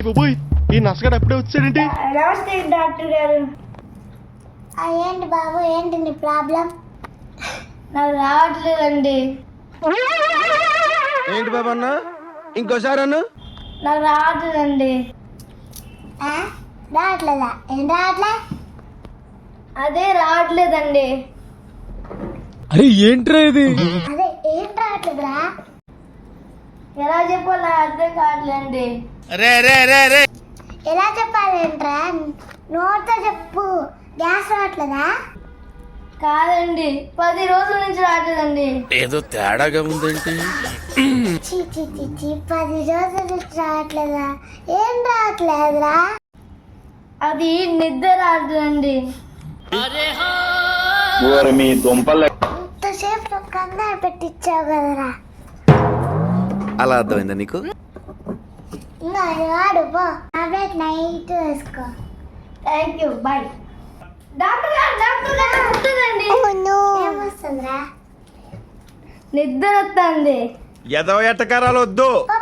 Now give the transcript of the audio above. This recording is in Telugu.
బాబోయ్, ఈ నసగాడు అప్పుడే వచ్చాడేంటి? నమస్తే డాక్టర్ గారు. ఏంటి బాబు, ఏంటి నీ ప్రాబ్లం? నాకు రావట్లేదండి. ఏంటి బాబు అన్న, ఇంకోసారి అన్న. నాకు రావట్లేదండి. రావట్లేదా? ఏం రావట్లే? అదే రావట్లేదండి. అరే ఏంట్రా ఇది? అదే ఏం రావట్లేదురా? ఎలా చెప్పాలో నాకు అర్థం కావట్లేదండి. ఎలా చెప్పాలేంట్రా? నోటితో చెప్పు. గ్యాస్ రావట్లేదా? కాదండి, 10 రోజుల నుంచి రావట్లేదండి. ఏదో తేడాగా ఉందేంటి? చీ చీ చీ చీ, 10 రోజుల నుంచి రావట్లేదా? ఏం రావట్లేదురా? అది నిద్ర రావట్లేదండి. ఇంతసేపు కంగారు పెట్టించావు కదరా. అలా అర్థమైందా నీకు? ఇంకా వాడు పో, టాబ్లెట్ నైట్ వేసుకో. Thank you, bye. డాక్టర్ గారు వస్తుందండి. ఏమొస్తుందిరా? నిద్ర వస్తుంది. ఎదవ ఎట్టకారాలు వద్దు. పో